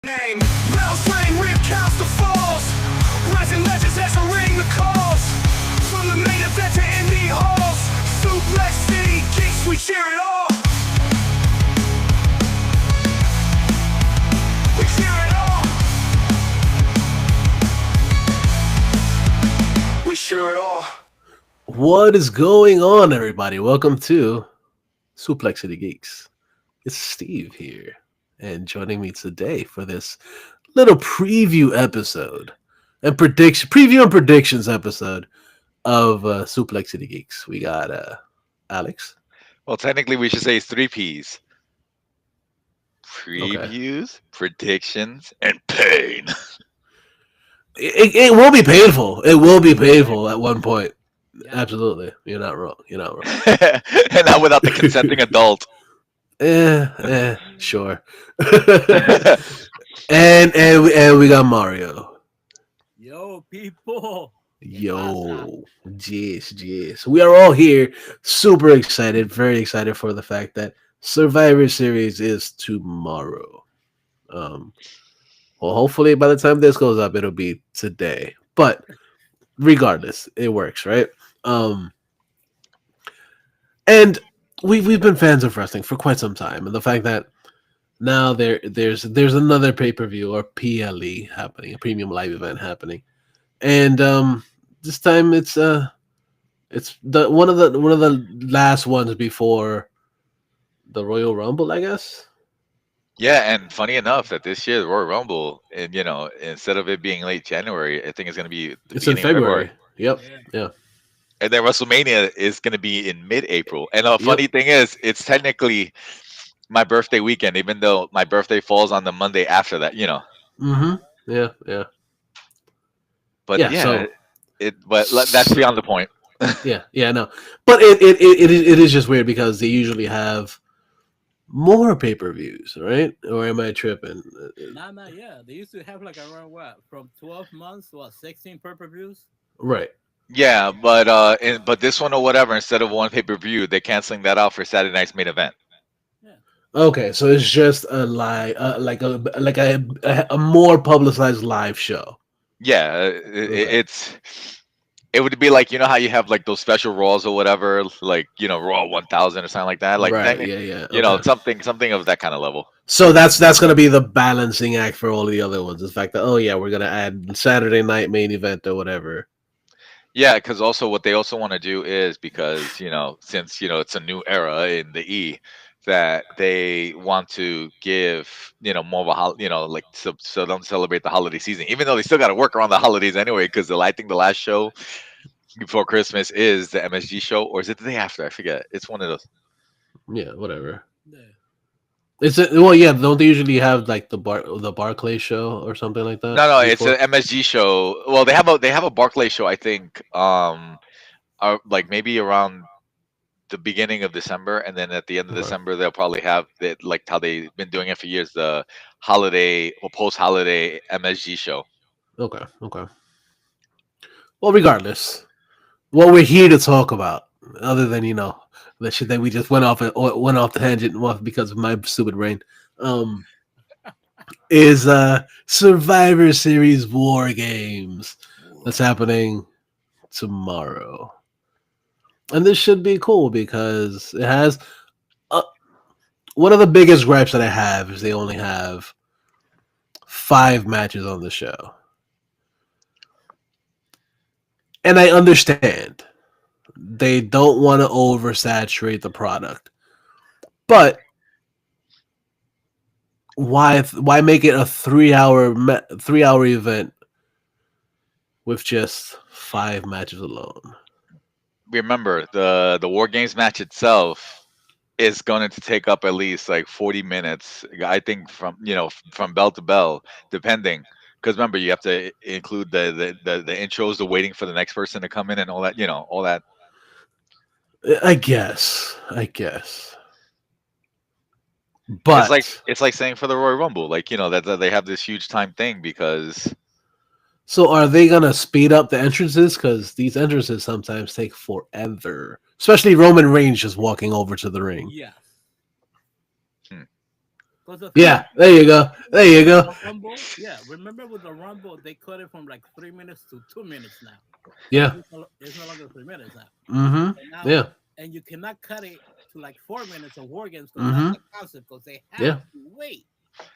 Name. Bells ring, recounts the falls. Rising legends answering the calls. From the main event to indie halls. Suplex City Geeks, we cheer it all. We cheer it all. We cheer it all. What is going on, everybody? Welcome to SuplexCItyGeeks. It's Steve here, and joining me today for this little preview episode and preview and predictions episode of SuplexCItyGeeks. We got Alex. Well, technically, we should say it's three P's: Okay. previews, predictions, and pain. It will be painful. It will be painful at one point. Absolutely, you're not wrong. You're not wrong. And not without the consenting adult. Sure. and we got Mario. Yo, people. Yo, yes. We are all here, super excited, very excited for the fact that Survivor Series is tomorrow. Well, hopefully by the time this goes up, it'll be today. But regardless, it works, right? And we've been fans of wrestling for quite some time, and the fact that now there's another pay-per-view or PLE happening, a premium live event happening, and this time it's the one of the last ones before the Royal Rumble, I guess. Yeah, and funny enough that this year the Royal Rumble, and instead of it being late January, I think it's going to be the It's in beginning of February. Yep. Yeah. And then WrestleMania is going to be in mid-April. And the funny thing is, it's technically my birthday weekend, even though my birthday falls on the Monday after that. Mm-hmm. Yeah. But So that's beyond the point. yeah, no. But it is just weird because they usually have more pay-per-views, right? Or am I tripping? Nah, yeah. They used to have like around from 12 months to 16 pay-per-views. Right. Yeah, but this one or whatever, instead of one pay-per-view, they're canceling that out for Saturday night's main event. Okay, so it's just a live, like a more publicized live show. Yeah, it would be like, how you have like those special Raws or whatever, like Raw 1000 or something like that, like right, that, yeah. something of that kind of level. So that's going to be the balancing act for all the other ones. The fact that we're going to add Saturday night main event or whatever. Yeah, because also what they also want to do is because since it's a new era in the E, that they want to give more of a like so don't celebrate the holiday season, even though they still got to work around the holidays anyway. Because I think the last show before Christmas is the MSG show, or is it the day after? I forget. It's one of those. Yeah, whatever. Yeah. Don't they usually have like the Barclay show or something like that? No, it's an MSG show. Well, they have a Barclay show, I think. Like maybe around the beginning of December, and then at the end of December they'll probably have it, like how they've been doing it for years, the holiday or post-holiday MSG show. Okay. Well, regardless, what we're here to talk about, other than the shit that we just went off the tangent because of my stupid brain, is Survivor Series WarGames that's happening tomorrow. And this should be cool because it has one of the biggest gripes that I have is they only have 5 matches on the show. And I understand they don't want to oversaturate the product. But why make it a 3-hour event with just 5 matches alone? Remember, the WarGames match itself is going to take up at least like 40 minutes, I think, from bell to bell, depending. Because remember, you have to include the intros, the waiting for the next person to come in, and all that. All that. I guess. But it's like saying for the Royal Rumble, like that they have this huge time thing because. So are they gonna speed up the entrances? Because these entrances sometimes take forever, especially Roman Reigns just walking over to the ring. Yeah. Because the thing Yeah, there you go. There you with go. the Rumble, yeah, remember with the Rumble, they cut it from like 3 minutes to 2 minutes now. Yeah. It's no longer 3 minutes now. Mm-hmm. So now, Yeah. and you cannot cut it to like 4 minutes of war games because that's Mm-hmm. the concept. Because they have Yeah. to wait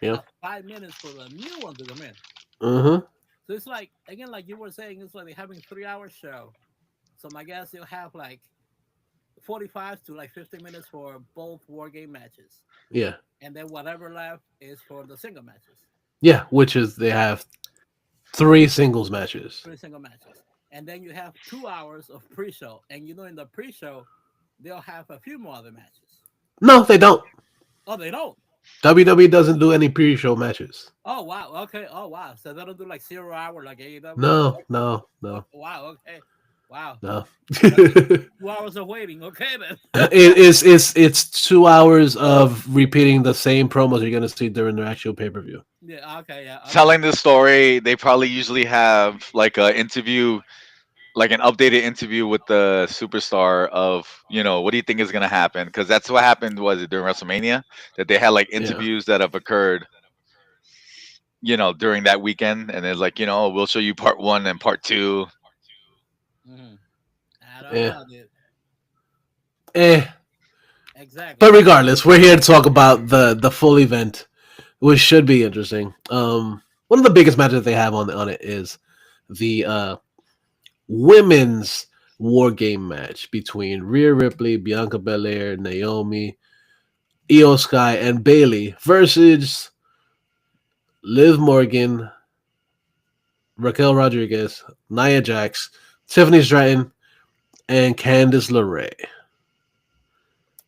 Yeah. 5 minutes for the new one to come in. Mm-hmm. So it's like again, like you were saying, it's like they're having 3 hour show. So my guess they'll have like 45 to like 50 minutes for both war game matches, Yeah. and then whatever left is for the single matches, Yeah. Which is they have three singles matches. 3 single matches, and then you have 2 hours of pre-show. And in the pre-show, they'll have a few more other matches. No, they don't. Oh, they don't. WWE doesn't do any pre-show matches. Oh wow. Okay. Oh wow. So they don't do like 0 hour like AEW. No, no, Oh, no, wow. Okay. Wow. no. That means 2 hours of waiting. Okay then. It's 2 hours of repeating the same promos you're gonna see during the actual pay-per-view. Yeah. Okay. Yeah. Okay. Telling the story, they probably usually have like a interview, like an updated interview with the superstar of, what do you think is gonna happen? Because that's what happened. Was it during WrestleMania that they had like Yeah. interviews that have occurred, during that weekend, and it's like, we'll show you part one and part two. Hmm. I don't Yeah. know, dude. Eh. Exactly. But regardless, we're here to talk about the full event, which should be interesting. One of the biggest matches they have on it is the women's war game match between Rhea Ripley, Bianca Belair, Naomi, Io Sky, and Bailey versus Liv Morgan, Raquel Rodriguez, Nia Jax, Tiffany Stratton, and Candice LeRae.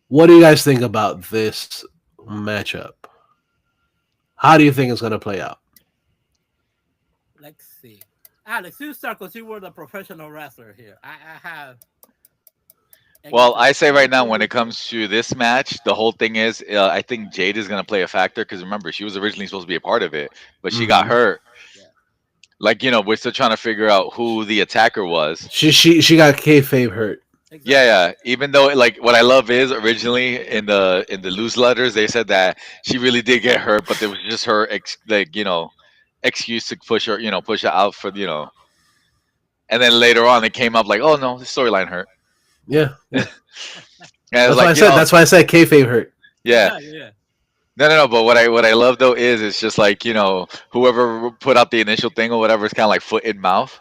What do you guys think about this matchup? How do you think it's going to play out? Let's see. Alex, you start because you were the professional wrestler here. I have. Again, Well, 'cause I say I right now, told when you it comes to this match, the whole thing is, I think Jade is gonna play a factor because remember, she was originally supposed to be a part of it, but she got Mm-hmm. hurt. yeah, Like, we're still trying to figure out who the attacker was. She got kayfabe hurt. Yeah, exactly. yeah. Even though, like, what I love is originally in the newsletters they said that she really did get hurt, but it was just her excuse to push her out for. And then later on it came up like, oh no, the storyline hurt. Yeah, yeah. And it's That's why I like, said. That's why I said kayfabe hurt. yeah. Exactly. Yeah. No, no, no. But what I love though is it's just like, whoever put out the initial thing or whatever is kind of like foot in mouth.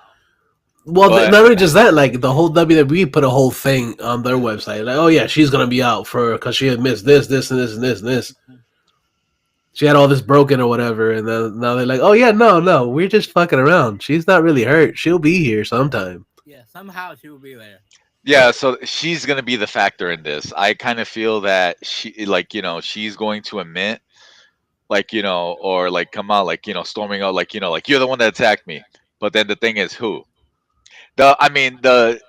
Well, But not only just that, like the whole WWE put a whole thing on their website, like, oh yeah, she's gonna be out for because she had missed this, this, and this, and this, and this. Mhm. She had all this broken or whatever, and then now they're like, oh yeah, no, no, we're just fucking around. She's not really hurt. She'll be here sometime. Yeah. Somehow she will be there. yeah, so she's gonna be the factor in this. I kind of feel that like, she's going to admit, like, or like come out, like, storming out, like, like you're the one that attacked me. But then the thing is, who? I mean, the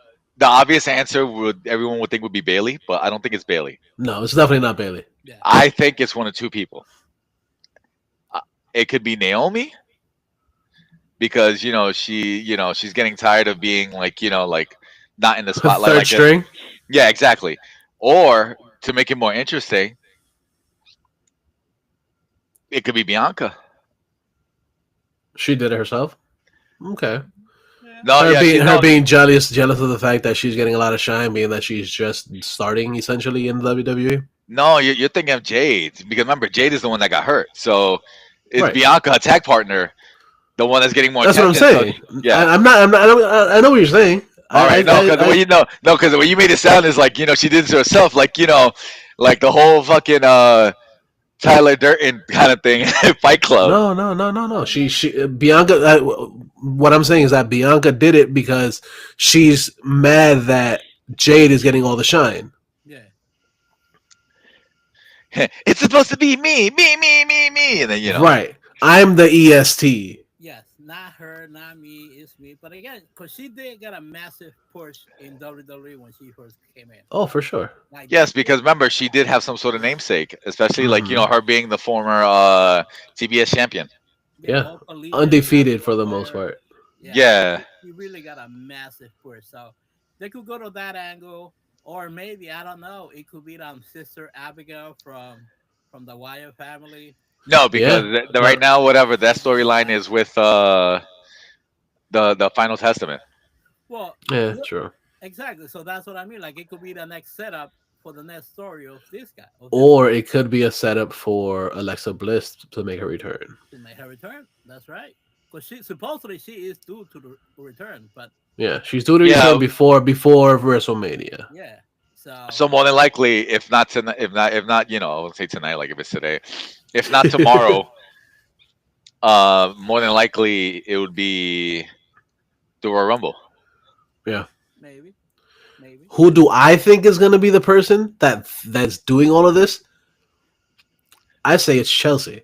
obvious answer would everyone would think would be Bailey, but I don't think it's Bailey. No, it's definitely not Bailey. Yeah. I think it's one of two people. Uh, It could be Naomi because she's getting tired of being like, like not in the spotlight Third like that. string. Yeah, exactly. Or to make it more interesting, it could be Bianca. She did it herself. Okay. Yeah. No, Her yeah, being she her no, being jealous of the fact that she's getting a lot of shine, being that she's just starting essentially in the WWE. no, you're thinking of Jade because remember Jade is the one that got hurt. So is Right. Bianca a tag partner the one that's getting more That's what I'm attention? So saying. yeah. I'm not. I'm not. I know what you're saying. All right, no, because I no, because the way you made it sound is like she did it to herself, like like the whole fucking Tyler Durden kind of thing, Fight Club. no, no, no, no, no. Oh no. She Bianca. What I'm saying is that Bianca did it because she's mad that Jade is getting all the shine. Yeah. It's supposed to be me, and then Right. I'm the EST. Yes. Not her. Not me. It's me. But again, because she did get a massive push in WWE when she first came in. Oh, for sure. Like yes, because remember she did have some sort of namesake, especially like Mhm. her being the former TBS champion. yeah, Yeah. both elite and Undefeated for national the most her. part. Yeah, Yeah, she really got a massive push. So they could go to that angle, or maybe I don't know. It could be Sister Abigail from from the Wyatt family. No, because Yeah, right now, whatever that storyline is with the Final Testament. Well, yeah, look, true. exactly. So that's what I mean. Like it could be the next setup for the next story of this guy, of this Or it could be a setup for Alexa Bliss to make her return. to make her return. That's right. Because she is due to the return, but Yeah, she's due to return Yeah, before WrestleMania. yeah. So so more than likely, if not tonight, if not, I would say tonight, like if it's today, if not tomorrow, more than likely it would be the Royal Rumble. Yeah. maybe, maybe. Who do I think is going to be the person that's doing all of this? I say it's Chelsea.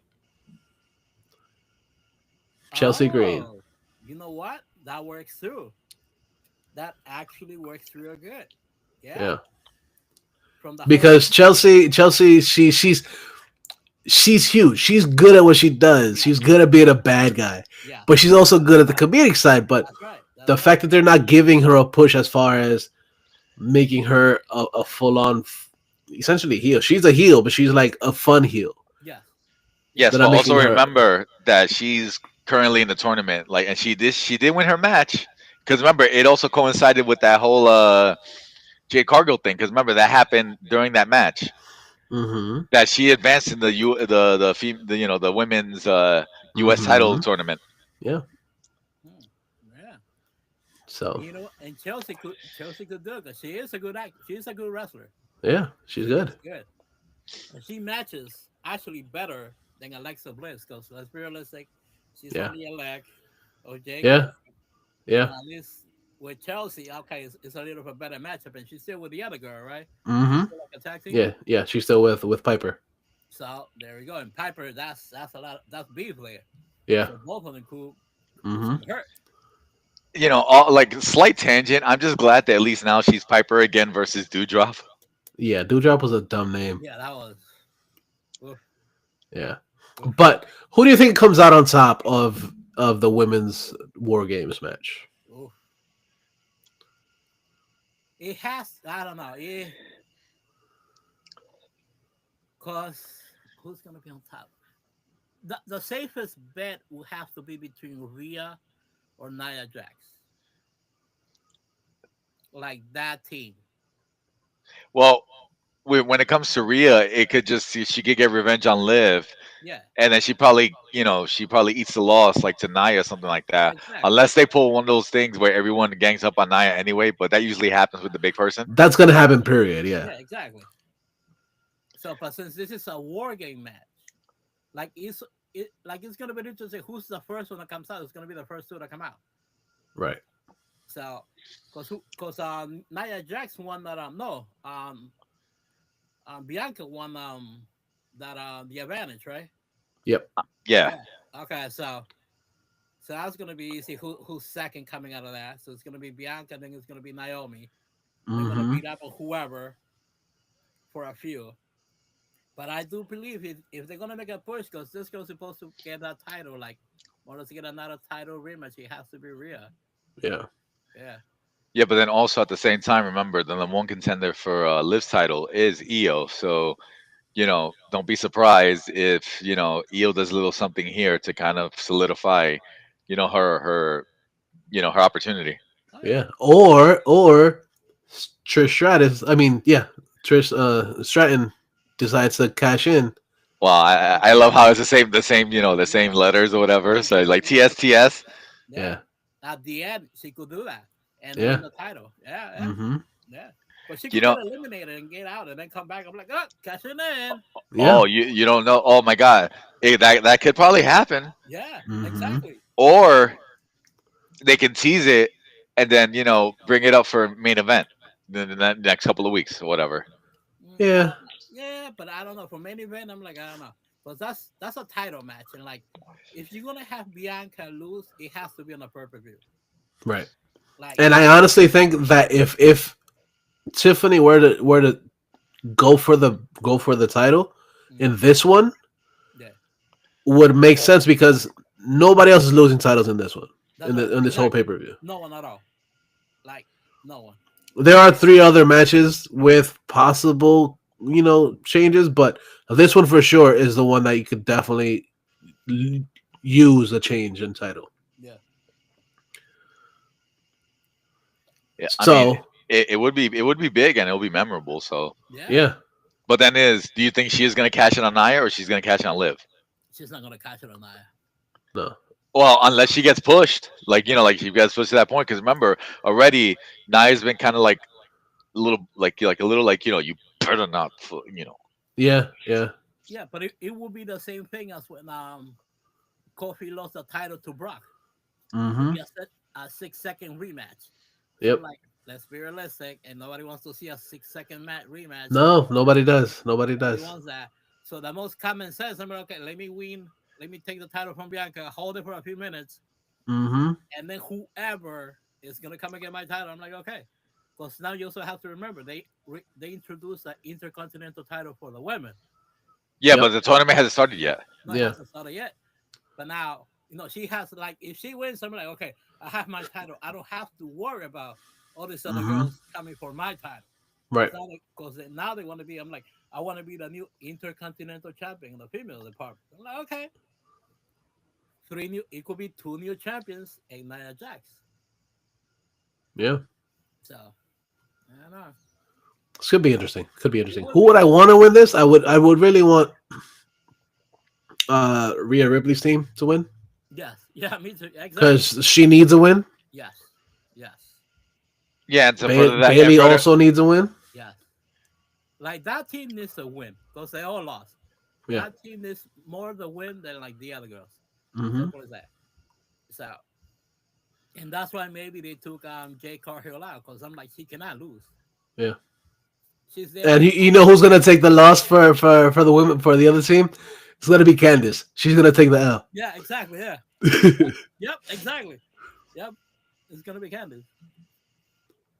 Chelsea Green. Oh, you know what? That works too. That actually works real good. Yeah. Yeah. From the whole Because Chelsea, she's huge. She's good at what she does. yeah, She's good at being a bad guy, yeah. but she's also good at the comedic side. But That's right. That's the right. fact that they're not giving her a push as far as making her a full on, essentially heel. She's a heel, but she's like a fun heel. Yes. Yes, They're but not also making her. remember that she's currently in the tournament, like, and she did win her match. Because remember, it also coincided with that whole Jade Cargill thing. Because remember that happened during that match. Mm-hmm. That she advanced in the women's U.S. title Mm-hmm. tournament. Yeah. Hmm. Yeah. So And Chelsea could do it 'cause she is a good act. She is a good wrestler. yeah, she's She good. is good. And she matches actually better than Alexa Bliss because let's be realistic, she's Yeah. only a leg or Yeah. Jacob. Yeah. And at least with Chelsea, okay, it's a little bit better matchup, and she's still with the other girl, right? She's Mm-hmm. still like a tag team. Yeah. Yeah. She's still with Piper. So there we go. And Piper, that's a lot. That's beef there. Yeah. So both of them could Mm-hmm. hurt. Like slight tangent. I'm just glad that at least now she's Piper again versus Dewdrop. Yeah. Dewdrop was a dumb name. Yeah, that was. Oof, Yeah. oof. But who do you think comes out on top of the women's War Games match? Oof. It has. I don't know. Cause who's gonna be on top? The safest bet will have to be between Rhea or Nia Jax. Like that team. Well, when it comes to Rhea, it could just she could get revenge on Liv, Yeah, and then she probably eats the loss like to Nia, something like that. exactly. Unless they pull one of those things where everyone gangs up on Nia anyway, but that usually happens with the big person. That's gonna happen. Period. Yeah. Yeah, exactly. So, but since this is a war game match, like it's gonna be interesting. Who's the first one that comes out? It's gonna be the first two that come out. Right. So, cause Nia Jax won that no Bianca won that the advantage, right? Yep. Yeah, Okay, so that's gonna be easy. Who's second coming out of that? So it's gonna be Bianca, then it's gonna be Naomi. They're gonna Mm-hmm. beat up on whoever for a few. But I do believe if they're gonna make a push, because this girl's supposed to get that title, like wants to get another title rematch, it has to be Rhea. Yeah. Yeah. yeah, but then also at the same time, remember the number one contender for Liv's title is Io. So don't be surprised if Io does a little something here to kind of solidify, her opportunity. Oh yeah. Yeah. Or Trish Stratus. I mean, yeah, Trish Stratton decides to cash in. Well, I love how it's the same letters or whatever. So like TSTS. Yeah. Yeah. At the end, she could do that and Yeah. win the title. Yeah, yeah, Mm-hmm. yeah. But she You could know, get eliminated and get out and then come back. I'm like, oh, cash it in. Yeah. oh, you don't know. Oh my God, that could probably happen. Yeah, Mm-hmm. exactly. Or they can tease it and then bring it up for main event in the next couple of weeks or whatever. Yeah. Yeah, but I don't know. For main event, I'm like, I don't know. But that's a title match, and like, if you're gonna have Bianca lose, it has to be on a pay-per-view. Right. Like, And I honestly think that if Tiffany were to go for the title in this one, yeah, would make sense because nobody else is losing titles in this one that's right. in this whole Exactly. pay-per-view. No one at all. Like, no one. There are 3 other matches with possible changes, but This one for sure is the one that you could definitely l- use a change in title. Yeah. Yeah, I mean, So it would be big and it'll be memorable. So, Yeah. yeah, but then do you think she is gonna cash in on Naya or she's gonna cash in on Liv? She's not gonna catch it on Naya. no, Well, unless she gets pushed, like she gets pushed to that point. Because remember, already Naya's been kind of like a little, like a little, like you better not, yeah, yeah, Yeah, but it will be the same thing as when Kofi lost the title to Brock. It will mm-hmm, be a 6 second rematch. So yep. like, let's be realistic, and nobody wants to see a 6 second rematch. No, nobody does. Nobody Nobody does. wants that. So the most common sense, I'm like, okay, let me win. Let me take the title from Bianca, hold it for a few minutes, Mm-hmm. and then whoever is gonna come and get my title, I'm like, okay. Because now you also have to remember they introduced the Intercontinental title for the women. Yeah, but Yep. the tournament hasn't started yet. No, it Yeah. hasn't started yet. But now, she has like if she wins, I'm like, okay, I have my title. I don't have to worry about all these other Mm-hmm. girls coming for my title. Right. Because now they want to be. I'm like, I want to be the new Intercontinental Champion in the female department. I'm like, okay, three new. It could be two new champions and Nia Jax. Yeah. So I don't know. This could be interesting. Could be It interesting. would Who would be. I want to win this? I would really want Rhea Ripley's team to win Yes. Yeah. Me too. Exactly. because she needs a win. Yes. Yes. Yeah, and so for that, and Bailey for the, also needs a win. Yes. Like that team needs a win because they all lost. Yeah. That team needs more the win than like the other girls. Mm-hmm. Simple as that. So, and that's why maybe they took Jay Carhill out because I'm like, she cannot lose. Yeah. She's there And like, you know who's gonna take the loss for the women for the other team? It's gonna be Candice. She's gonna take the L. yeah, exactly, yeah, yep, exactly, yep. It's gonna be Candice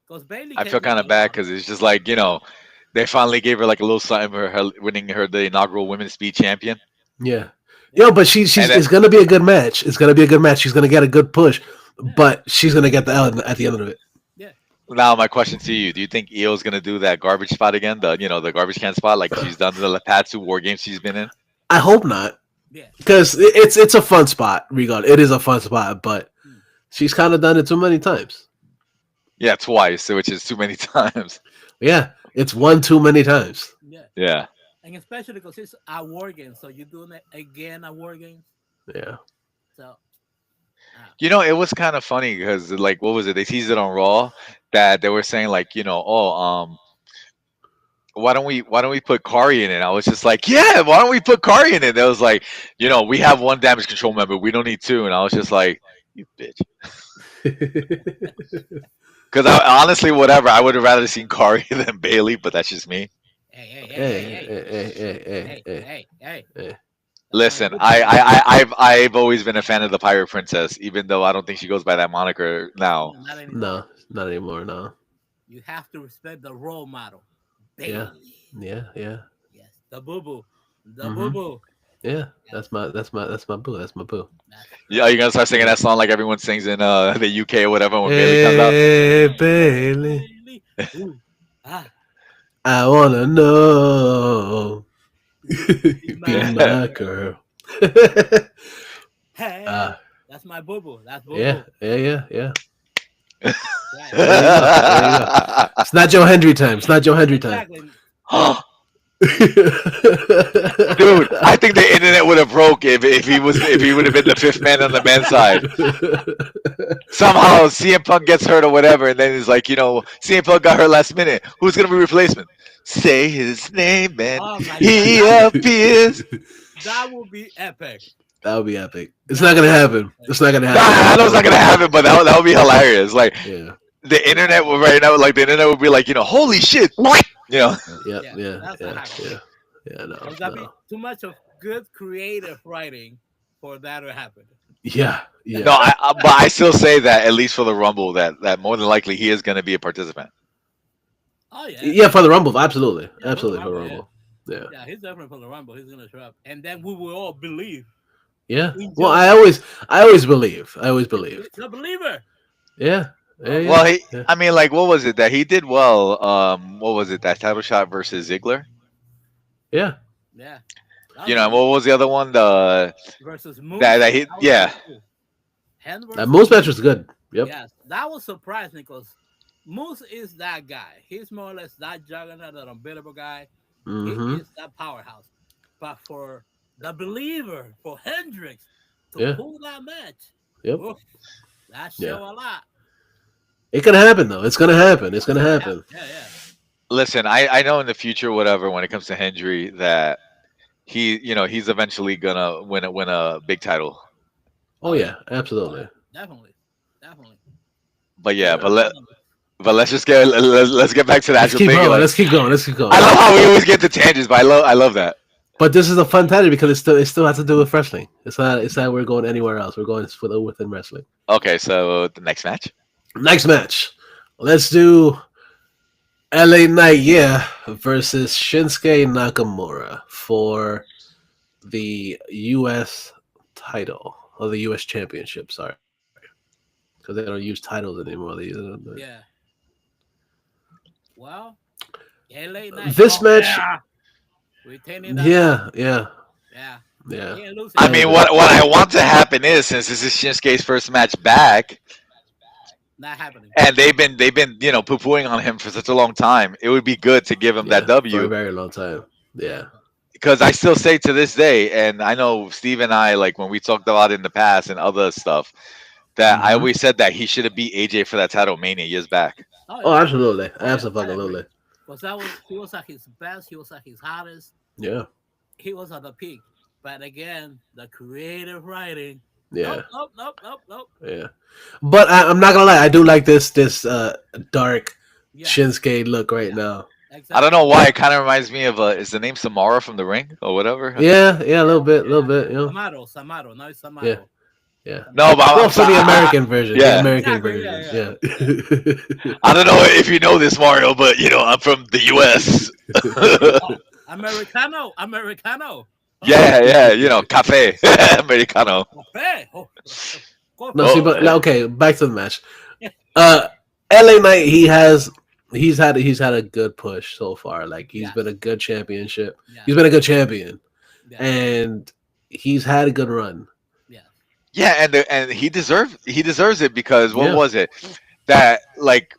because Bailey I can feel do kind of a bad lot. because it's just like they finally gave her like a little something for her winning her the inaugural women's speed champion, Yeah. Yeah, Yo, but she's and then it's gonna be a good match. It's gonna be a good match. She's gonna get a good push, yeah, but she's gonna get the L at the end of it. yeah, now my question to you: do you think Io's gonna do that garbage spot again? The garbage can spot like she's done the past two war games she's been in. I hope not, yeah. because it's a fun spot. Regard, it is a fun spot, but Mm. she's kind of done it too many times. Yeah, twice, which is too many times. Yeah, it's one too many times. Yeah. Yeah. And especially because it's a war game, so you're doing it again a war game. Yeah. So It was kind of funny because like what was it? They teased it on Raw that they were saying like, why don't we put Kari in it? I was just like, yeah, why don't we put Kari in it? They was like, we have one damage control member, we don't need two, and I was just like, you bitch. Because I honestly, whatever, I would have rather seen Kari than Bailey, but that's just me. hey, hey, hey, hey, Hey, hey, hey, hey, hey, hey, hey, hey, hey. hey. That's my Listen, boo I, boo. I, I I've always been a fan of the Pirate Princess, even though I don't think she goes by that moniker now. Not anymore. No, not anymore. No. You have to respect the role model, Yeah. Bailey. Yeah. Yeah. Yes, the boo boo, the boo Mm-hmm. boo. Yeah. Yes, That's my boo. That's my boo. that's Yeah, are you gonna start singing that song like everyone sings in the UK or whatever when Bailey comes out? Hey, hey, Bailey, Bailey. Ooh, ah, I wanna know. would you be Be my my girl? girl. Hey, Ah, that's my boo boo. That's boo yeah, boo. yeah, yeah, yeah. Right. There you go. There you go. It's not Joe Hendry time. It's not Joe Hendry time. Exactly. Dude, I think the internet would have broke if he would have been the fifth man on the men's side. Somehow CM Punk gets hurt or whatever, and then he's like, CM Punk got hurt last minute. Who's gonna be replacement? Say his name and Oh my god, he appears. that would be epic. That would be epic. It's That not gonna would be happen. epic. It's not gonna Nah, happen. I But know that it's would not be gonna happen, but that would be hilarious. Like yeah. the internet would right now, like the internet would be like, holy shit, you know. Yep. Yeah, Yeah. that's not Yeah. happening. Yeah. Yeah. No. There's gotta be No. too much of good creative writing for that to happen. Yeah. No, Yeah. but I still say that at least for the Rumble, that more than likely he is gonna be a participant. Oh yeah, Yeah. For the Rumble, absolutely, yeah, for the absolutely for the Rumble, yeah, Rumble. Yeah. yeah, he's definitely for the Rumble. He's gonna show up, and then we will all believe Yeah. in Well, Joe. I always believe. I always believed. The believer. Yeah. Yeah. Oh my Yeah. Well, god. he, Yeah. I mean, like, what was it that he did well? What was it, that title shot versus Ziggler? Yeah. Yeah, that You was know, gonna and be what was the other one? The versus that Moose. he That was yeah. good too. Hen That versus most match Moose. was good. Yep. Yes, that was surprising because Moose is that guy. He's more or less that juggernaut, that unbeatable guy. He Mm-hmm. is that powerhouse. But for the believer, for Hendricks to Yeah. pull that match, Yep. oof, that Yeah. show a lot. It can happen though. It's gonna happen. It's gonna Yeah, happen. yeah, yeah. Listen, I know in the future, whatever, when it comes to Hendry, that he's eventually gonna win a big title. Oh Oh yeah, yeah, oh yeah, absolutely. definitely, definitely. But Because yeah, you already know. but let's get back to the Let's actual keep thing. going. Like Let's keep going. Let's keep I going. love how we always get to tangents, but I love that. But this is a fun title because it still has to do with wrestling. It's not we're going anywhere else. We're going within wrestling. Okay, so the next match. Next match. Let's do LA Knight, yeah, versus Shinsuke Nakamura for the US title or the US championship, sorry. Because they don't use titles anymore. Yeah. Well, LA Knight. This Oh match, yeah, retaining that title. yeah, yeah, Yeah, yeah. he ain't losing I I that. mean, agree. what I want to happen is, since this is Shinsuke's first match back, Not happening. and they've been poo pooing on him for such a long time, it would be good to give him that Yeah, for a W. very long time. Yeah. Yeah. Because I still say to this day, and I know Steve and I, like when we talked about it in the past and other stuff, that I Hmm. always said that he should have beat AJ for that title Mania years back. Oh Oh, yeah. absolutely. Oh yeah. I agree. Absolutely. Because he was at his best. He was at his hottest. Yeah. He was at the peak. But again, the creative writing. Nope. Yeah. Nope. Nope. Nope. Nope. Yeah. But I'm not gonna lie, I do like this dark Yes. Shinsuke look right Yeah. now. I don't Exactly. know why it kind of reminds me of is the name Samara from The Ring or whatever. Yeah, yeah, a Yeah. little Yeah. bit, you know. Samaro. Now it's Yeah, Samaro. yeah. No, Samaro. but Well, I'm for sorry. the American version, the Yeah, American Exactly. Yeah. version, Yeah. yeah. I don't know if you know this, Mario, but I'm from the U.S. Oh, Americano. Americano. Oh, Yeah, yeah, cafe americano. coffee. Oh, No, see, Oh, but coffee. like, okay, back to the match. Uh, LA Knight, he's had a good push so far. Like he's been Yes. a good championship. Yes. He's been a good champion, Yes. and he's had a good run. Yes. yeah, and he deserves it because what Yeah. was it that like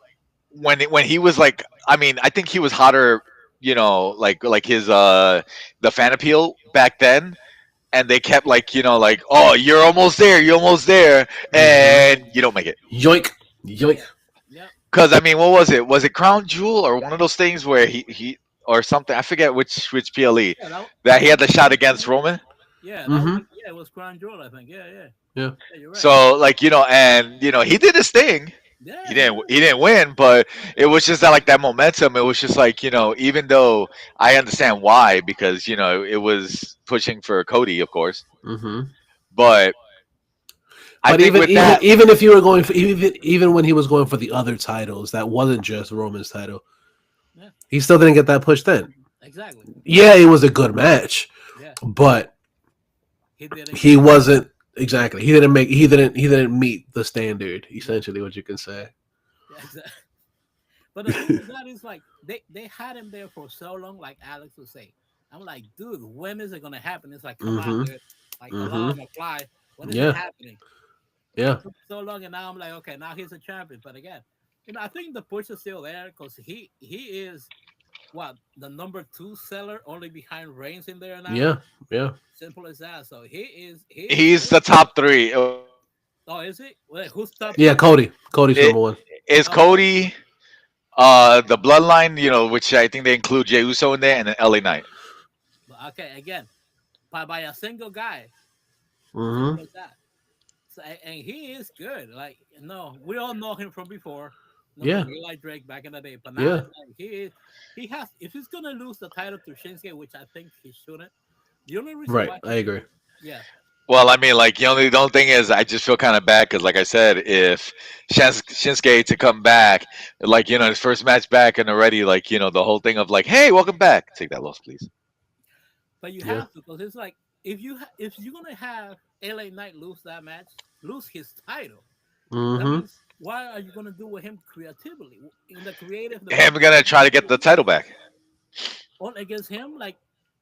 when he was like, I mean, I think he was hotter, like his the fan appeal back then, and they kept like, like, oh, you're almost there, Hmm. and you don't make it. Yoink, yoink. Yeah. Yep. Because I mean, what was it? Was it Crown Jewel or one of those things where he or something? I forget which PLE Yeah. that he That had was the shot against Roman. yeah. That was Hmm. yeah. It was Crown Jewel. I think. Yeah. Yeah. Yeah. Yeah. You're right. So like, and he did his thing. Yeah. He Yeah. didn't win, but it was just that, like, that momentum. It was just like, even though I understand why, because it was pushing for Cody, of course, Hmm. but I But think even with even that, even if you were going for even when he was going for the other titles, that wasn't just Roman's title. Yeah. He still didn't get that push then. Exactly. Yeah, it was a good match, Yeah. but He didn't he get. wasn't exactly. He didn't meet the standard. Essentially, what you can say. Yeah, exactly. But the thing is that is like they had him there for so long, like Alex was saying. I'm like, dude, when is it gonna happen? It's like, come on, Hmm. dude. Like Hmm. alarm apply. When is it Yeah, happening? yeah, It took so long, and now I'm like, okay, now he's a champion. But again, I think the push is still there because he is what the number two seller, only behind Reigns in there now. yeah, yeah, Simple as that. So he is he's the top three. Oh, is it? Wait, who's top yeah. three? Cody's It number one. is Oh, Cody. Cody, the Bloodline, which I think they include Jey Uso in there, and then LA Knight. Okay, again, by a single guy. Hmm. Simple as that. So, and he is good. Like, no, we all know him from before. Yeah, From Eli Drake back in the day. But now yeah. it's like he has, if he's gonna lose the title to Shinsuke, which I think he shouldn't. The only reason Right, why I agree. yeah, Well, I mean, like, the only thing is, I just feel kind of bad because, like I said, if Shinsuke to come back, like, his first match back, and already, like, the whole thing of like, hey, welcome back, take that loss, please. but you Yeah. have to because it's like if you're gonna have LA Knight lose that match, lose his title. That Hmm. means why are you gonna do with him creatively in the creative Him department? gonna try to get the title back. All against him, like,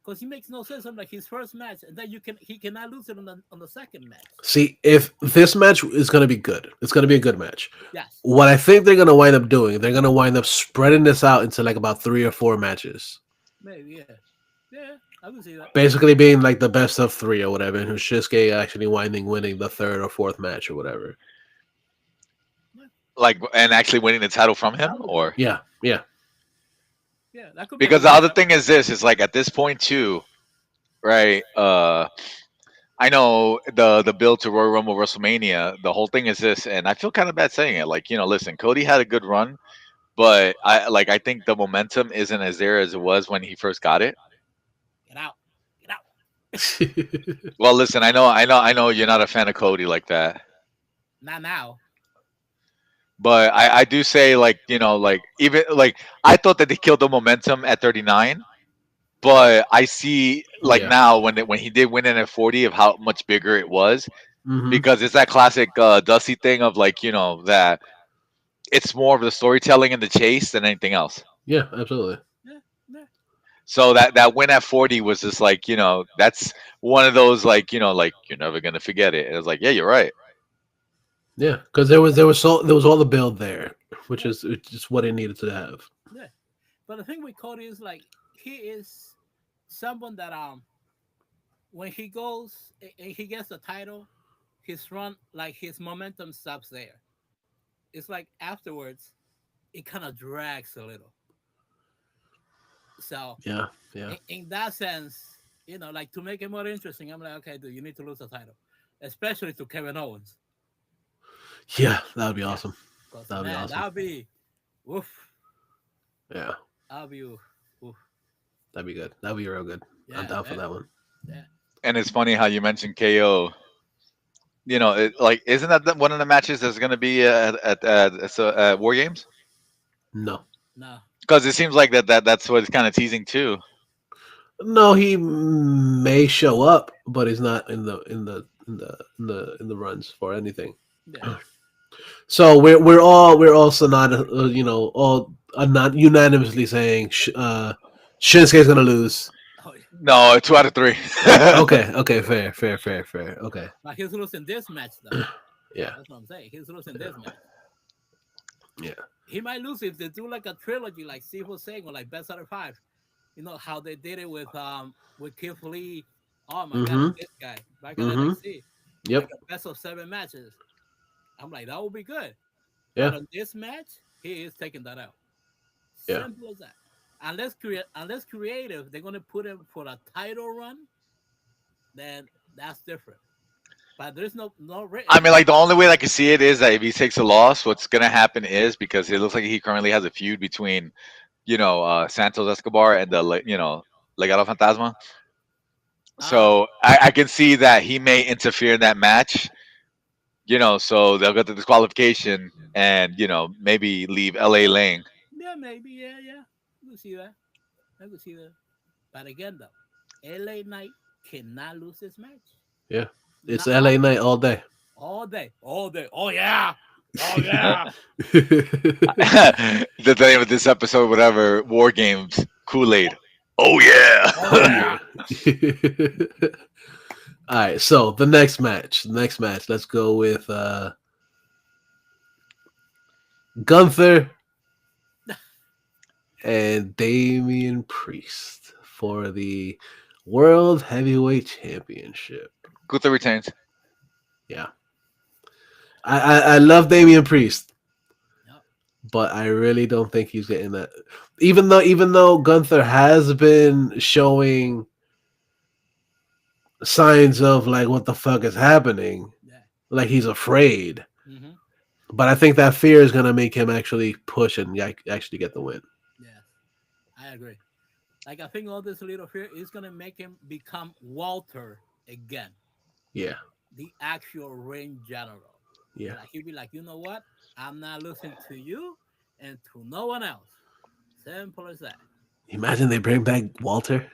because he makes no sense. I'm like his first match, and then he cannot lose it on the second match. See, if this match is going to be good, it's going to be a good match. Yes, What I think they're going to wind up doing, they're going to wind up spreading this out into like about 3 or 4 matches. maybe yeah. I can see that. Basically being like the best of 3 or whatever, and Shinsuke actually winning the 3rd or 4th match or whatever. Like, and actually winning the title from him, or Yeah. Yeah, that could be a because good the other matchup. thing is this is like at this point too, right? I know the build to Royal Rumble WrestleMania. The whole thing is this, and I feel kind of bad saying it. Like, listen, Cody had a good run, but I think the momentum isn't as there as it was when he first got it. Get out, get out. Well, listen, I know you're not a fan of Cody like that, Not now. but I do say like like even like I thought that they killed the momentum at 39, but I see like Yeah. now when he did win it at 40 of how much bigger it was Hmm. because it's that classic Dusty thing of like that it's more of the storytelling and the chase than anything else. Yeah, absolutely. Yeah, yeah. So that win at 40 was just like that's one of those like like you're never gonna forget it. And it was like, yeah, you're right. Yeah, because there was all the build there, which is just what it needed to have. Yeah. But the thing with Cody is like he is someone that when he goes and he gets the title, his run like his momentum stops there. It's like afterwards, it kind of drags a little. So Yeah, yeah, in that sense, like to make it more interesting, I'm like, okay, dude, you need to lose the title, especially to Kevin Owens. yeah. That would be Yeah, awesome. because That would be man, awesome. that'll be, woof, Yeah, that'll be, oof, oof. that'd be good. That'd be real good. I'm Yeah, down for man. that one. Yeah. And it's funny how you mentioned KO. Like isn't that one of the matches that's gonna be at War Games? No, No. Because it seems like that's what it's kind of teasing too. no. He may show up, but he's not in the runs for anything. Yeah. So we're also not all not unanimously saying Shinsuke's gonna lose. Oh, yeah. No, 2 out of 3. Okay, fair. Okay, But he's losing this match though. yeah, That's what I'm saying. He's losing this match. yeah. He might lose if they do like a trilogy, like Steve was saying, or like best out of 5. You know how they did it with Keith Lee. Oh my god, Mm-hmm. and this guy back in Mm-hmm. NXT, Yep. like a best of 7 matches. I'm like that would be good. Yeah. But on this match, he is taking that out. Yeah. Simple as that. Unless creative, they're gonna put him for a title run, then that's different. But there's no written. I mean, like the only way I can see it is that if he takes a loss, what's gonna happen is because it looks like he currently has a feud between Santos Escobar and the Legado Fantasma. So I can see that he may interfere in that match. So they'll get the disqualification and maybe leave LA Lang. Yeah, maybe. Yeah. I can see that. I can see that. But again, though, LA Knight cannot lose this match. Yeah. It's Not LA Night all day. all day. Oh yeah. Oh yeah. The name of this episode, whatever, War Games, Kool-Aid. Oh yeah. Oh yeah. All right, so the next match. Let's go with Gunther and Damian Priest for the World Heavyweight Championship. Gunther retains. Yeah. I love Damian Priest, Yep. but I really don't think he's getting that. Even though Gunther has been showing signs of like what the fuck is happening, Yeah. like he's afraid. Mm-hmm. But I think that fear is gonna make him actually push and actually get the win. Yeah. I agree. Like I think all this little fear is gonna make him become Walter again, Yeah, the actual ring general. yeah. Like he'd be like, you know what? I'm not listening to you and to no one else. Simple as that. Imagine they bring back Walter.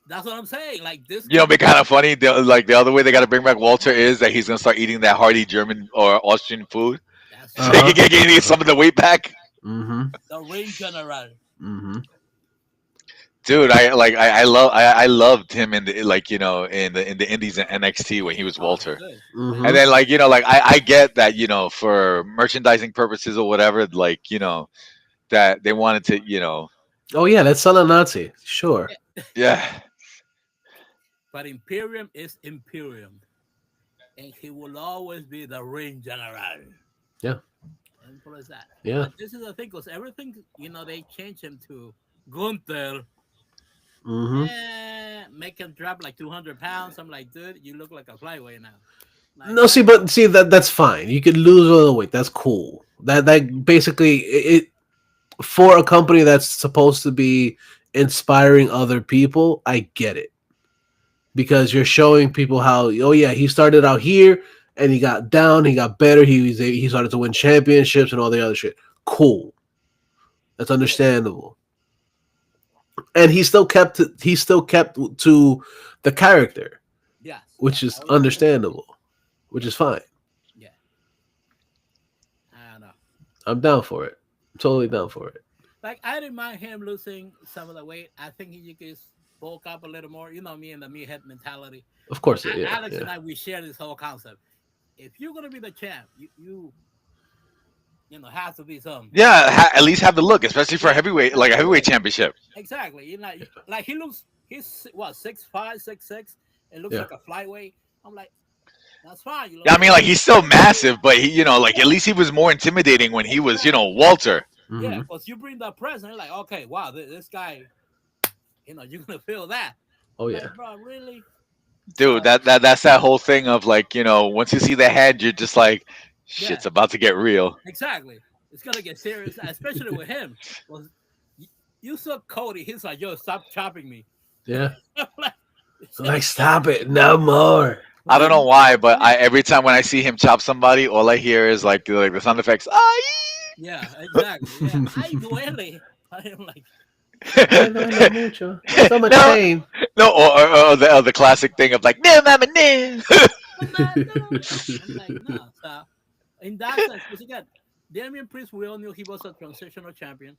That's what I'm saying. Like this. It'd be kind of funny. The other way they got to bring back Walter is that he's gonna start eating that hearty German or Austrian food, That's so he can get some of the weight back. Mm-hmm. the ring general. Mm-hmm. dude, I loved him in the like in the Indies and NXT when he was Oh, he's Walter. good. And Hmm. then like like I get that for merchandising purposes or whatever, like that they wanted to Oh yeah, that's Son of Nazi. Sure. Yeah. yeah. But Imperium is Imperium, and he will always be the ring general. Yeah. Simple as that. Yeah. But this is the thing, because everything, they change him to Gunther, Hmm. make him drop like 200 pounds. I'm like, dude, you look like a flyweight now. Like, No, see, but see that's fine. You could lose all the weight. That's cool. That basically for a company that's supposed to be inspiring other people. I get it because you're showing people how. Oh yeah, he started out here and he got down. He got better. He started to win championships and all the other shit. Cool. That's understandable. And he still kept to the character, yes, which yes, is I was gonna say, understandable, which is fine. yeah, I don't know. I'm down for it. I'm totally down for it. Like, I didn't mind him losing some of the weight. I think he could bulk up a little more. You know me and the meathead mentality. Of course, yeah, Alex yeah, and I, we share this whole concept. If you're gonna be the champ, you have to be some. Yeah, at least have the look, especially for a Yeah, heavyweight, have like a to heavyweight look. championship. Exactly. Like he looks. He's what, 6'5", 6'6". It looks yeah, like a flyweight. I'm like, that's fine. Yeah, I mean, like he's still massive, but he, like at least he was more intimidating when he was, Exactly. Walter. Yeah, hmm because you bring that presence, like, okay, wow, this guy, you're gonna feel that. oh I'm yeah, like, bro, really? Dude, So that's that whole thing of like, once you see the head, you're just like, yeah, shit's about to get real. exactly. It's gonna get serious, especially with him. Was you saw Cody? He's like, yo, stop chopping me. yeah. I'm like, Like, stop it, no more. I don't when know he why, chopped but I me, every time when I see him chop somebody, all I hear is like the sound effects. Ah! yeah, exactly, yeah, I duele. I'm like, Me duele mucho. My stomach No, pain. no, or the classic thing of like, no, mama, no. mama, no. I'm like, no. So in that sense, because again, Damian Priest, we all knew he was a transitional champion.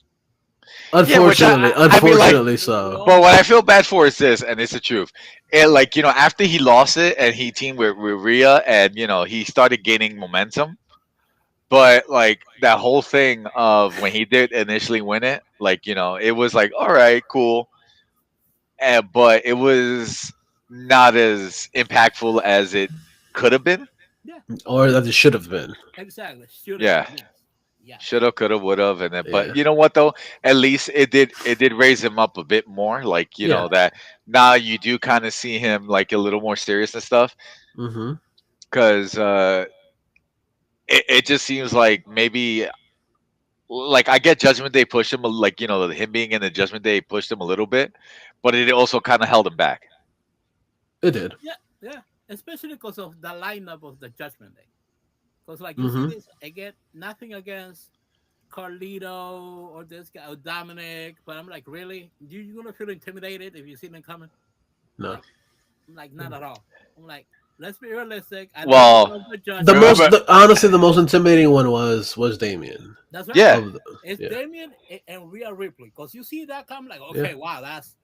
Yeah, which Unfortunately, I mean, like, unfortunately, We so. all but what knew. I feel bad for is this, and it's the truth. And like, after he lost it and he teamed with Rhea, and he started gaining momentum. But like that whole thing of when he did initially win it, like it was like, all right, cool, but it was not as impactful as it could have been. Yeah, Or that it should have been. exactly. Should have Yeah, been, yes, yes, shoulda, coulda, woulda, and then. But Yeah. you know what though? At least it did raise him up a bit more. Like Yeah. that now you do kind of see him like a little more serious and stuff. Hmm. Because it just seems like maybe like I get Judgment Day pushed him like him being in the Judgment Day pushed him a little bit, but it also kind of held him back. It did. yeah, yeah. Especially because of the lineup of the Judgment Day. Because like you see Hmm. this again, nothing against Carlito or this guy or Dominic, but I'm like, really? You gonna feel intimidated if you see them coming? No. Like, I'm like, not at all. I'm like, let's be realistic. I know you Well, love the The Judgment. most, remember, honestly, the most intimidating one was Damien. That's right. yeah, Of the, It's yeah, Damien and Rhea Ripley. Because you see that come, like, yeah, okay, wow, that's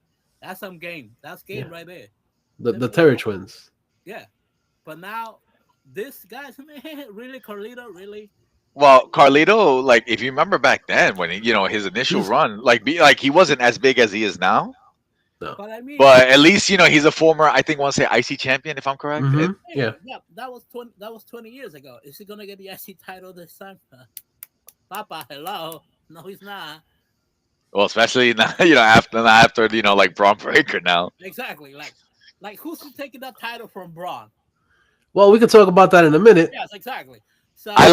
some game. That's game yeah. right there. The Simple as Terry that. twins. Yeah. But now this guy's man, really, Carlito, really? well, Carlito, like if you remember back then when his initial He's run, like he wasn't as big as he is now, no. But I mean, but at least he's a former, I think, want to say IC champion if I'm correct. Hmm. Yeah. yeah, that was 20 years ago. Is he gonna get the IC title this time? Papa, hello. No, he's not. Well, especially now, after like Braun Breaker now. Exactly. Like who's taking that title from Braun? Well, we can talk about that in a minute. Yes, exactly. So I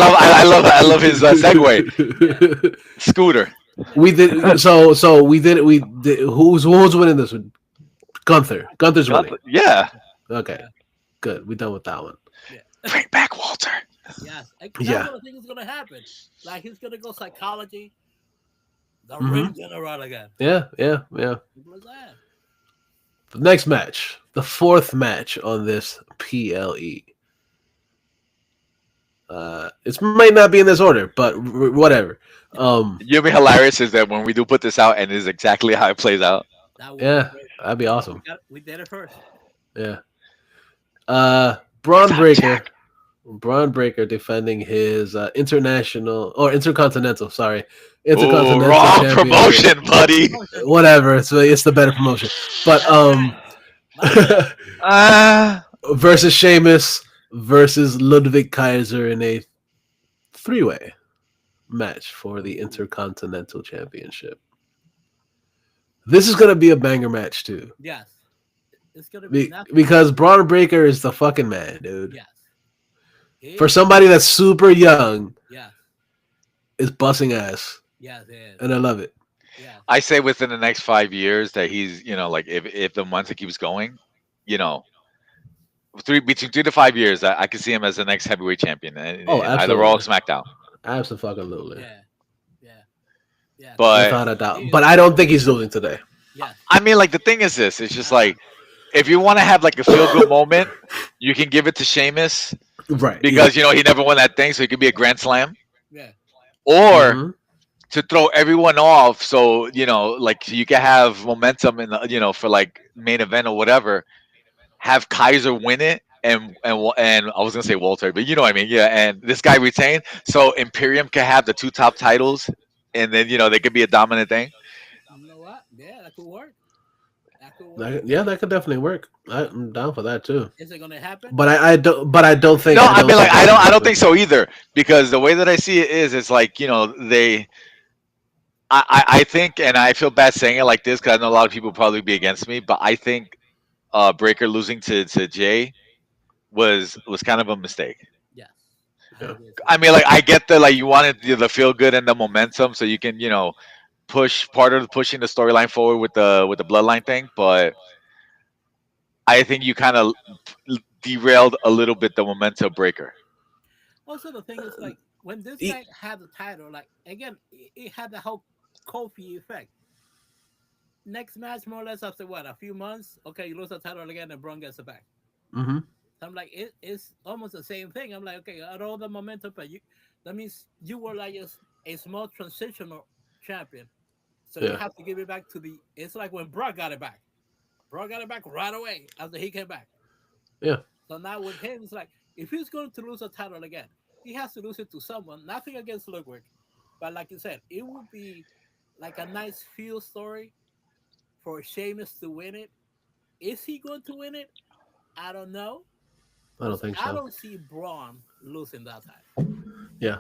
love his segue scooter. We did we did who's winning this one? Gunther. Gunther's winning. Yeah, Okay, yeah, good. We done with that one. yeah. bring back Walter. Yes. That's Yeah. what I think is gonna happen. Like he's gonna go psychology, the Mhm. ring general again. Yeah, yeah, yeah. Simple as that. The next match, the fourth match on this PLE. It might not be in this order, but whatever. You'll be hilarious is that when we do put this out and it is exactly how it plays out. That would be Yeah, great. that'd be awesome. We did it first. Yeah. What's Braun up, Breaker. Jack? Braun Breaker defending his international or intercontinental, sorry, Oh, intercontinental wrong championship. promotion, buddy. Promotion. Whatever, it's the better promotion. But My bad. My bad. versus Sheamus versus Ludwig Kaiser in a three-way match for the Intercontinental Championship. This is gonna be a banger match too, Yes. It's gonna be nothing. because Braun Breaker is the fucking man, dude. Yes. For somebody that's super young, Yes. is busting ass, Yes, it is. and I love it. Yes. I say within the next 5 years that he's, like if the momentum keeps going, you know, between 3 to 5 years, I can see him as the next heavyweight champion Oh, in either Raw or absolutely. SmackDown. Absolutely, Yeah. Yeah. Yeah. But without a doubt. But I don't think he's losing today. Yes. I mean, like the thing is this: it's just like if you want to have like a feel good moment, you can give it to Sheamus Right. because he never won that thing, so it could be a grand slam, Yeah. or Mhm. to throw everyone off, so like you can have momentum in the for like main event or whatever. Have Kaiser win it, and I was gonna say Walter, but you know what I mean, yeah. And this guy retain, so Imperium can have the two top titles, and then they could be a dominant thing. You know what? Yeah, that could work. That could work. Yeah, that could definitely work. I'm down for that too. Is it gonna happen? But I don't. But I don't think. No, I mean like think I don't think so either, because the way that I see it is, it's like they. I think, and I feel bad saying it like this because I know a lot of people probably be against me, but I think Breaker losing to Jay was kind of a mistake. Yes. I Yeah. agree with you. I mean, like I get that, like you wanted the feel good and the momentum, so you can push part of pushing the storyline forward with the bloodline thing, but I think you kind of derailed a little bit the momentum Breaker. Also, the thing is, like, when this He- guy had the title, like, again, it had the whole Kofi effect. Next match, more or less, after what, a few months, okay, you lose the title again, and Braun gets it back. Mhm. So I'm like, it's almost the same thing. I'm like, okay, out all the momentum, but that means you were like a small transitional champion. So you Yeah. have to give it back to it's like when Brock got it back. Brock got it back right away after he came back. Yeah. So now with him, it's like, if he's going to lose a title again, he has to lose it to someone. Nothing against Ludwig, but like you said, it would be like a nice feel story for Sheamus to win it. Is he going to win it? I don't know. I don't think I so. don't see Braun losing that title. Yeah.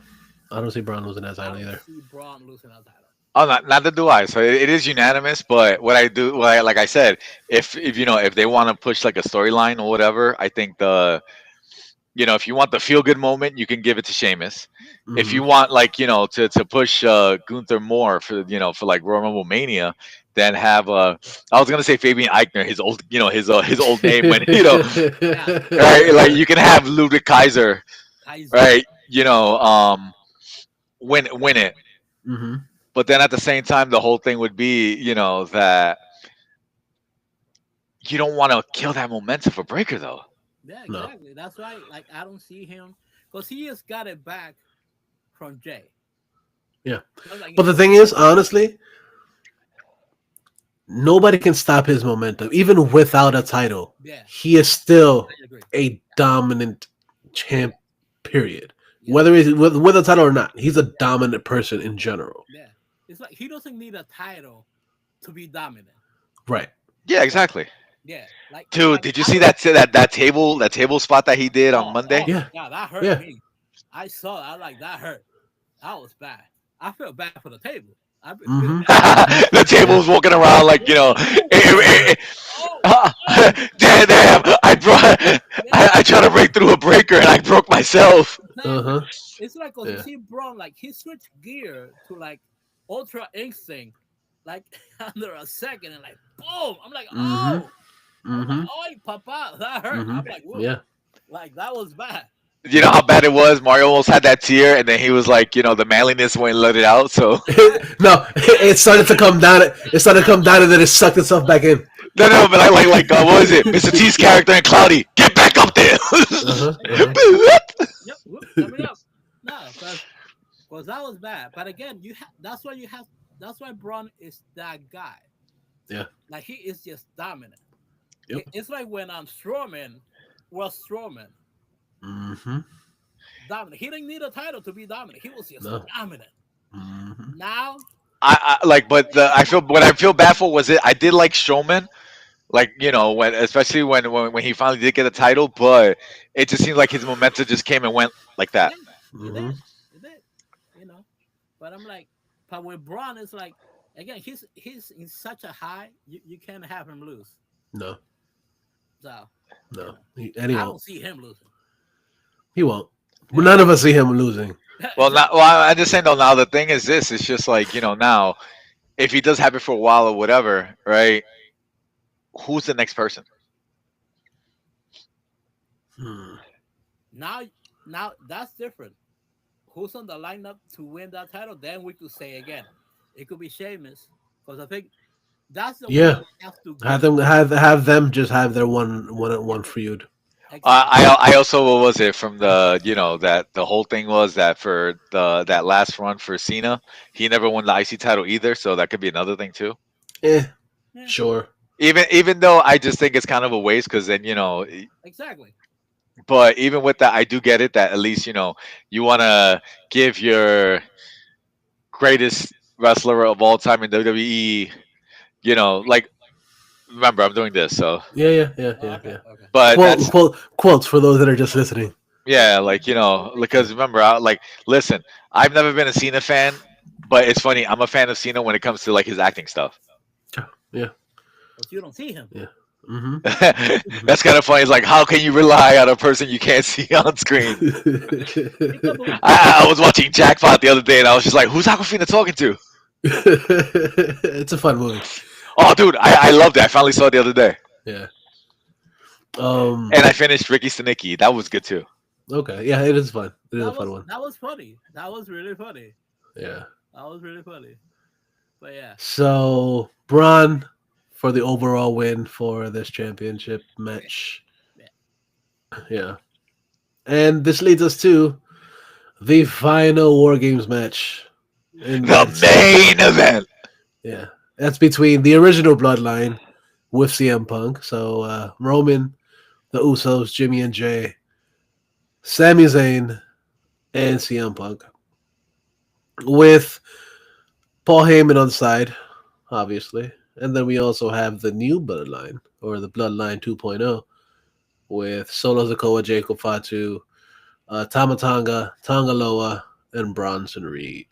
I don't see Braun losing that I title don't either. see Braun losing that title. Oh, neither do I. So it is unanimous. But what I do, like I said, if if they want to push like a storyline or whatever, I think if you want the feel good moment, you can give it to Sheamus. If you Mhm. want like to push Gunther more for for like Royal Rumble Mania, then have I was gonna say Fabian Eichner, his old his old name when right, like you can have Ludwig Kaiser, Kaiser. right, win it. Mhm. But then at the same time, the whole thing would be, that you don't want to kill that momentum for Breaker, though. Yeah, No. exactly. That's why, like, I don't see him because he just got it back from Jay. Yeah. So, like, But the thing is, honestly, nobody can stop his momentum. Even without a title, yeah, he is still I agree. a dominant champ. Period. Yeah. Whether he's with a title or not, he's a dominant person in general. Yeah, it's like he doesn't need a title to be dominant. Right. Yeah, exactly. Yeah, like, Dude, did you see that table spot that he did on Monday? Oh, Yeah. yeah, that hurt Yeah. me. I saw that. I like that hurt. That was bad. I felt bad for the table. I feel Mhm. bad. The table was walking around like Oh, damn! I tried to break through a breaker and I broke myself. Uh-huh. It's like because Yeah. you see Braun, like he switched gear to like Ultra Instinct, like under a second, and like boom. I'm like, oh, I'm like, Mhm. oh, papa, that hurt. Mhm. I'm like, whoa, Yeah. like that was bad. You know how bad it was? Mario almost had that tear, and then he was like, the manliness wouldn't let it out. So No, it started to come down. It started to come down, and then it sucked itself back in. no, but I like what was it? Mr. T's character in Cloudy, get back up there. Yep, whoop, coming up. No, because that was bad. But again, that's why Braun is that guy. Yeah. Like he is just dominant. Yep. It's like when Strowman was Strowman, Mm-hmm. dominant. He didn't need a title to be dominant. He was just No. dominant. Mm-hmm. Now, I like, but the I feel what I feel bad for was it. I did like Strowman, like when especially when he finally did get a title, but it just seems like his momentum just came and went like that. yeah, it Mm-hmm. did, it did, you know. But I'm like, but with Braun, it's like again, he's in such a high, you can't have him lose. No. So, you No. know, And he I won't. don't see him losing. He won't. You Well, know, none of us see him losing. Well, not exactly. well. I'm just saying though. Now the thing is this: it's just like now if he does have it for a while or whatever, right? Who's the next person? Hmm. Now, now that's different. Who's on the lineup to win that title? Then we could say again, it could be Sheamus because I think that's the one Yeah. we have to Have give them have them just have their one feud. exactly. I also what was it from the that the whole thing was that for that last run for Cena, he never won the IC title either, so that could be another thing too. Eh. Yeah, Sure. Even though I just think it's kind of a waste because then exactly. but even with that, I do get it that at least you want to give your greatest wrestler of all time in WWE, like remember I'm doing this, so Yeah. Yeah. Yeah. Oh, Yeah. okay, Yeah. okay. but that's Quotes for those that are just listening. yeah, Yeah, like that makes because sense. remember, like listen, I've never been a Cena fan, but it's funny, I'm a fan of Cena when it comes to like his acting stuff. Yeah. But you don't see him. Yeah. Mm-hmm. That's kind of funny. It's like how can you rely on a person you can't see on screen? Mm-hmm. Peekaboo. I was watching Jackpot the other day, and I was just like, "Who's Aquafina talking to?" It's a fun movie. Oh, dude, I loved it. I finally saw it the other day, Yeah. and I finished Ricky Stenicki. That was good too. Okay. Yeah, it is fun. It is a fun one. That was funny. That was really funny. Yeah. That was really funny. But yeah, So Braun for the overall win for this championship yeah, match. yeah. Yeah. And this leads us to the final War Games match. And The that's main event. yeah. That's between the original bloodline with CM Punk. So Roman, the Usos, Jimmy and Jay, Sami Zayn, and CM Punk. With Paul Heyman on the side, obviously. And then we also have the new bloodline, or the bloodline 2.0, with Solo Sikoa, Jacob Fatu, Tamatanga, Tangaloa, and Bronson Reed.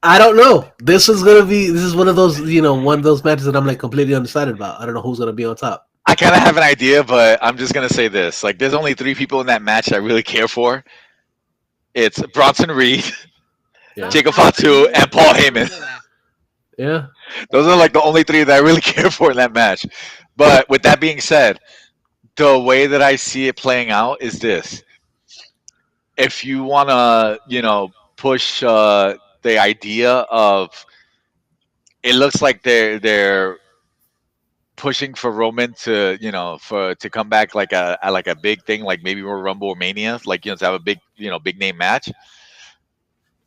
I don't know. This is one of those, one of those matches that I'm like completely undecided about. I don't know who's gonna be on top. I kind of have an idea, but I'm just gonna say this: like, there's only three people in that match I really care for. It's Bronson Reed, Yeah. Jacob I Fatu, knew and you Paul were gonna Heyman. say that. Yeah. Those are like the only three that I really care for in that match. But with that being said, the way that I see it playing out is this: if you want to, push the idea of it looks like they're pushing for Roman to, for to come back like a big thing, like maybe Royal Rumble or Mania, like to have a big, big name match.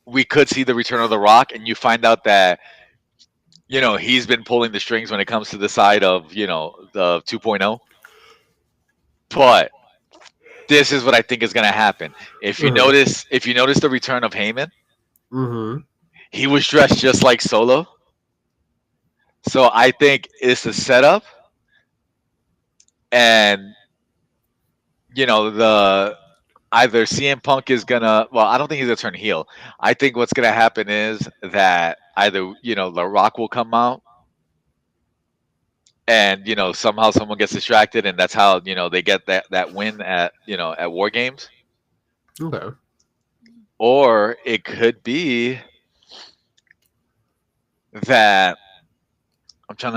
We could see the return of The Rock, and you find out that he's been pulling the strings when it comes to the side of the 2.0. But this is what I think is going to happen. Uh-huh. If you notice the return of Heyman, Mm-hmm. he was dressed just like Solo. So I think it's a setup, and the either CM Punk is gonna. Well, I don't think he's gonna turn heel. I think what's gonna happen is that either The Rock will come out, and somehow someone gets distracted, and that's how they get that win at at War Games, Okay. or it could be that I'm trying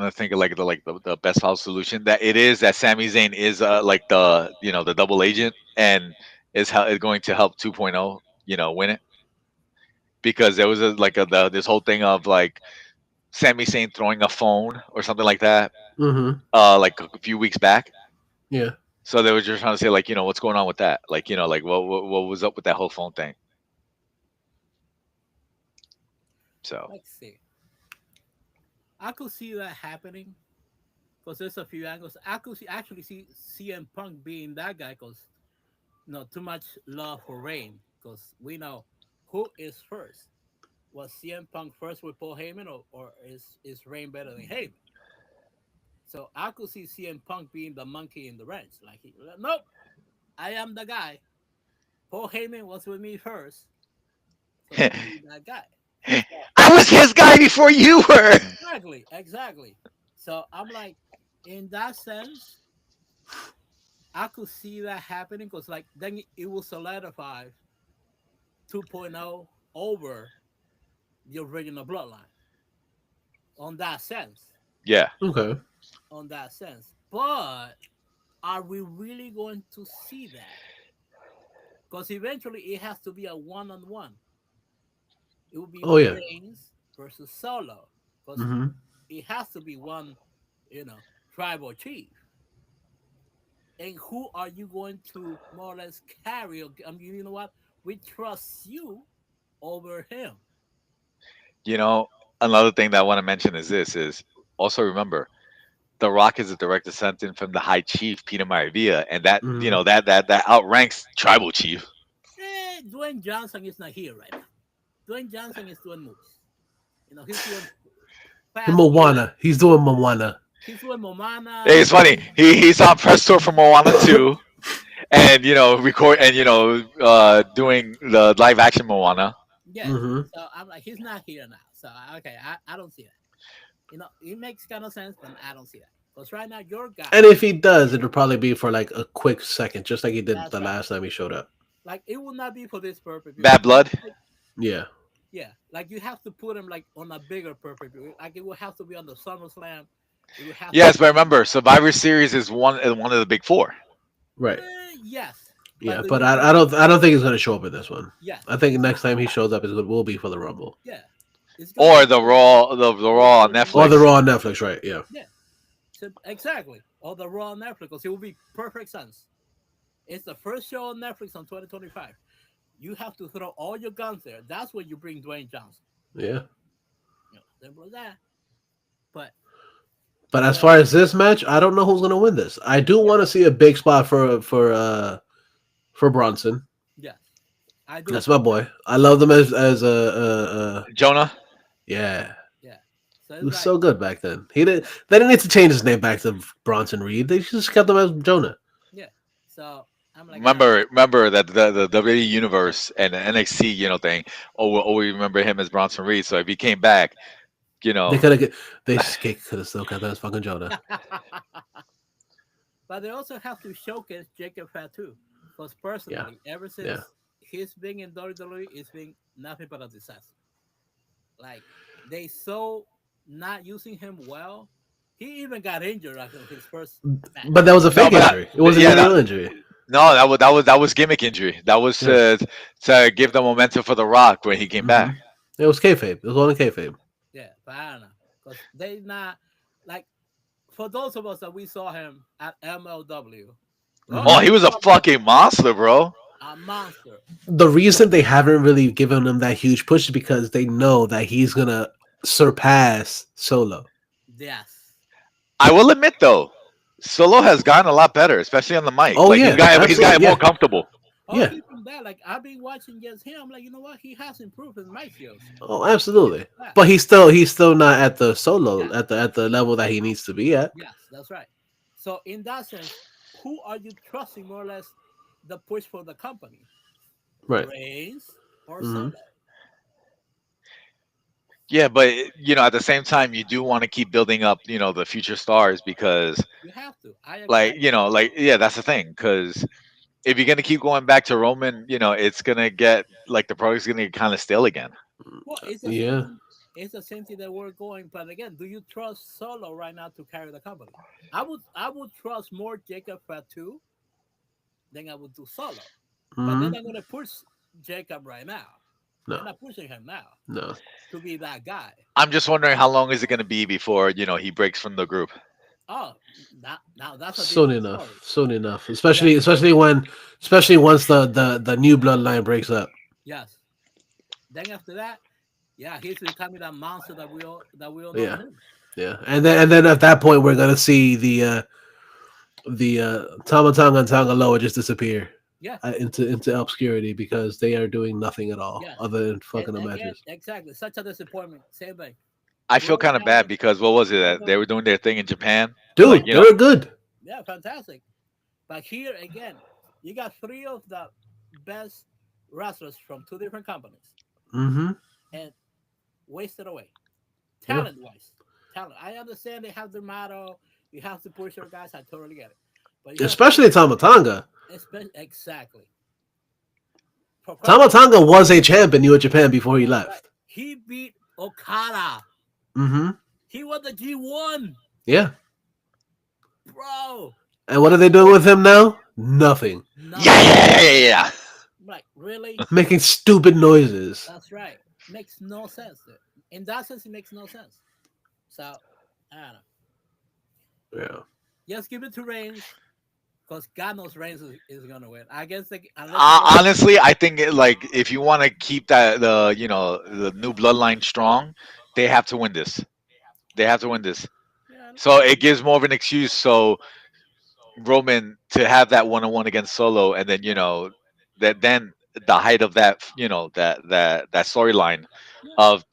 to think of like the best possible solution that it is that Sami Zayn is like the the double agent and is going to help 2.0 win it because there was this whole thing of like Sami Zayn throwing a phone or something like that Mm-hmm. like a few weeks back. Yeah. So they were just trying to say like what's going on with that, like like what was up with that whole phone thing. So let's see. I could see that happening because there's a few angles. I could actually see CM Punk being that guy because too much love for Reign because we know who is first. Was CM Punk first with Paul Heyman or is Reign better than Heyman? So I could see CM Punk being the monkey in the wrench. Like, nope, I am the guy. Paul Heyman was with me first, so let me be that guy. So, I was his guy before you were. exactly, exactly. So I'm like, in that sense, I could see that happening because like then it will solidify 2.0 over the original bloodline on that sense. Yeah. Okay. On that sense. But are we really going to see that? Because eventually it has to be a one-on-one. It will be Oh yeah. Reigns versus Solo. Because Hmm. it has to be one, you know, tribal chief. And who are you going to more or less carry? I mean, you know what? We trust you over him. You know, another thing that I want to mention is this: is also remember The Rock is a direct descendant from the High Chief Peter Maravilla, and that you Hmm. know that outranks Tribal Chief. Dwayne Johnson is not here right now. Dwayne Johnson is doing moves. He's doing fast moves. Moana. He's doing Moana. He's doing Hey, Momana. it's funny. He's on press tour for Moana 2, and record and doing the live action Moana. Yes. Hmm. So I'm like, he's not here now. So okay, I don't see that. It makes kind of sense, but I don't see that. Because right now, your guy, And if he does, it'll probably be for like a quick second, just like he did that's the right. last time he showed up. Like, it will not be for this purpose. Bad Blood. Yeah. Yeah. Like, you have to put him, like, on a bigger purpose. Like, it will have to be on the SummerSlam. It will have Yes, but remember, Survivor Series is one of the big four. Right. yes. But Yeah, do but you think, I don't think he's gonna show up in this one. yes. I think next time he shows up will be for the Rumble Yeah. It's going to Or be the Raw, the Raw on or the Netflix. Raw on Netflix. Right? Yeah. Yeah. So, exactly. Or the Raw on Netflix. Because it will be perfect sense. It's the first show on Netflix on 2025. You have to throw all your guns there. That's when you bring Dwayne Johnson. Yeah. Simple as that. But But as so far as this match, I don't know who's gonna win this. I do yeah, want to see a big spot for Bronson. yes, I do That's too. my boy. I love them as Jonah. yeah. Yeah. So He it's was like so good back then. They didn't need to change his name back to Bronson Reed. They just kept him as Jonah. yeah. So I'm like, Remember that the WWE Universe and the NXT thing. Oh, we remember him as Bronson Reed. So if he came back, you They know, could have could have still kept him as fucking Jonah. but they also have to showcase Jacob Fatu because Yeah. personally, ever Yeah. since he's been in WWE, it's been nothing but a disaster. Like, they so not using him well. He even got injured after his first match. But that was a no, fake but injury. It wasn't yeah, even a real injury. no, that was gimmick injury. That was Yeah. to give the momentum for The Rock when he came Hmm. back. It was kayfabe. It was only kayfabe. Yeah, but I don't know because they not like for those of us that we saw him at MLW. Oh, Oh, Hmm. he was a fucking monster, bro. a monster. The reason they haven't really given him that huge push is because they know that he's gonna surpass Solo. Yes. I will admit though, Solo has gotten a lot better, especially on the mic. Oh Like yeah, he's absolutely. gotten more Yeah, comfortable. Oh, yeah. even that, like I've been watching just him. I'm like, you know what? He has improved his mic skills. Oh, absolutely. Yeah. But he's still not at the Solo Yeah. at the level that he needs to be at. Yes, that's right. So in that sense, who are you trusting more or less the push for the company? Right. Reigns or Hmm. Solo? Yeah, but at the same time, you do want to keep building up, the future stars because, You have to. I like, agree. yeah, that's the thing. Because if you're gonna keep going back to Roman, it's gonna get like the product's gonna get kind of stale again. Well, it's the same Yeah. thing. It's the same thing that we're going. But again, do you trust Solo right now to carry the company? I would trust more Jacob Fatu than I would do Solo. But they're Hmm. not gonna push Jacob right now. They're No. not pushing him now No. to be that guy. I'm just wondering how long is it gonna be before he breaks from the group. Oh, now that's a Soon different story. enough. Soon enough. Yeah, Especially once the new bloodline breaks up. yes. Then after that, Yeah, he's becoming that monster that we all know Yeah, him. yeah. And then at that point, we're gonna see the Tama Tonga and Tonga Loa just disappear Yeah, into obscurity because they are doing nothing at all yes. other than And fucking the again, matches. exactly. Such a disappointment. Same thing. I feel Great kind of bad talent, because what was it that they Tonga. were doing their thing in Japan? Like, Dude, they're good. Yeah, fantastic. But here again, you got three of the best wrestlers from two different companies Mm-hmm. and wasted away. Yeah. Talent wise. Talent. I understand they have their motto. You have to push your guys. I totally get it. But you have Especially Tama Tonga. exactly. For crying Tama out loud. Tonga was a champ in New Japan before he That's right. left. He beat Okada. Mm-hmm. He won the G1. Yeah. Bro. And what are That's they doing with crazy. him now? Nothing. yeah, Nothing. yeah, yeah, yeah, yeah. I'm like, really? Making stupid noises. That's right. Makes no sense. Dude. In that sense, it makes no sense. So, I don't know. Yeah. Just give it to Reigns because God knows Reigns is going to win. I guess unless they get. Honestly, I think like if you want to keep that the new bloodline strong, they have to win this. They have to win this. Yeah, So it gives more of an excuse so Roman to have that one on one against Solo, and then that then the height of that that storyline yeah, of,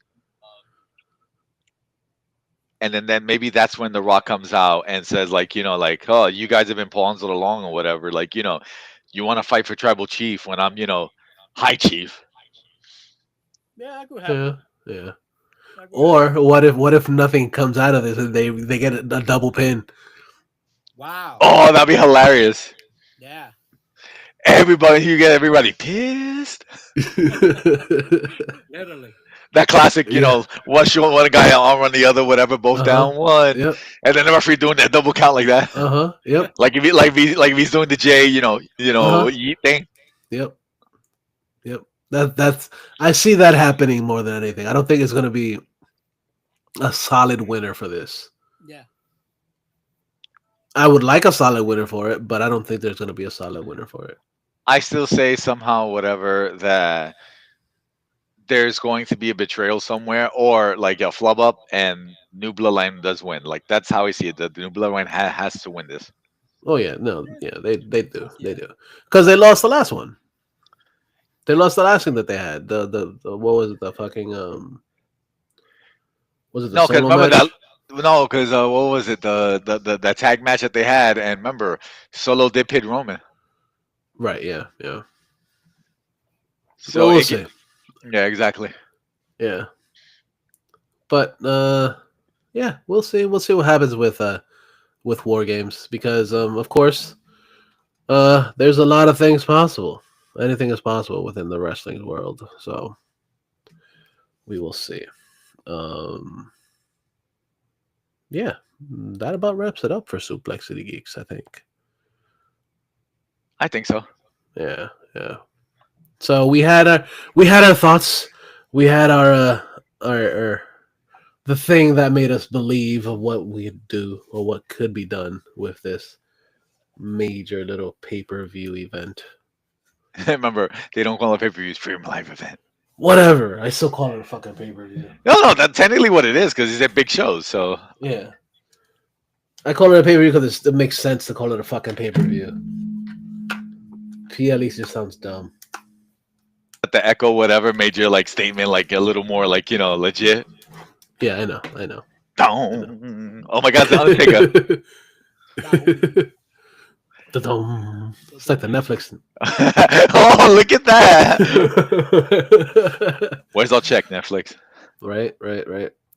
and then maybe that's when the Rock comes out and says like like, oh, you guys have been pawns all along or whatever, like you want to fight for tribal chief when I'm high chief. yeah, that could happen. Yeah. Yeah. That could happen. Or what if nothing comes out of this and they get a double pin? Wow. Oh, that'd be hilarious. Yeah. Everybody, you get everybody pissed. Literally. That classic, Yeah. one guy arm on the other, whatever, both Uh-huh. down one, Yep. and then the referee doing that double count like that, Uh-huh. Yep. like if he's doing the J, Uh-huh. yeet thing. Yep. Yep. That's I see that happening more than anything. I don't think it's gonna be a solid winner for this. Yeah. I would like a solid winner for it, but I don't think there's gonna be a solid winner for it. I still say somehow whatever that there's going to be a betrayal somewhere or like a flub up and New Bloodline does win. Like that's how I see it. The New Bloodline has to win this. Oh yeah, no, yeah, they do, Yeah. because they lost the last one. They lost the last thing that they had. The what was it? The fucking was it the No, because solo remember that. match? No, because what was it? The tag match that they had, and remember, Solo did pin Roman. Right. Yeah. Yeah. So So we'll it, see. yeah, exactly. Yeah. But yeah, we'll see. We'll see what happens with War Games because of course there's a lot of things possible. Anything is possible within the wrestling world. So we will see. Um yeah, that about wraps it up for Suplex City Geeks, I think. I think so. Yeah, yeah. So we had our thoughts. We had our the thing that made us believe of what we'd do or what could be done with this major little pay-per-view event. Remember, they don't call it pay-per-views premium live event. Whatever. I still call it a fucking pay-per-view. No, that's technically what it is because it's a big show. So Yeah. I call it a pay-per-view because it makes sense to call it a fucking pay-per-view. PLE just sounds dumb. the echo, whatever, made your like statement like a little more like legit. Yeah, I know. Dong. Oh my God, the Undertaker. Da-dum. It's like the Netflix. Oh, look at that. Where's our check, Netflix? Right.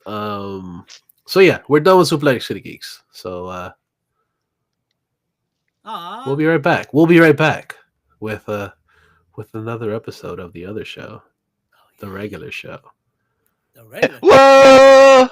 So yeah, we're done with Suplex City Geeks. So we'll be right back. We'll be right back with another episode of the other show, the regular show. The regular. Whoa!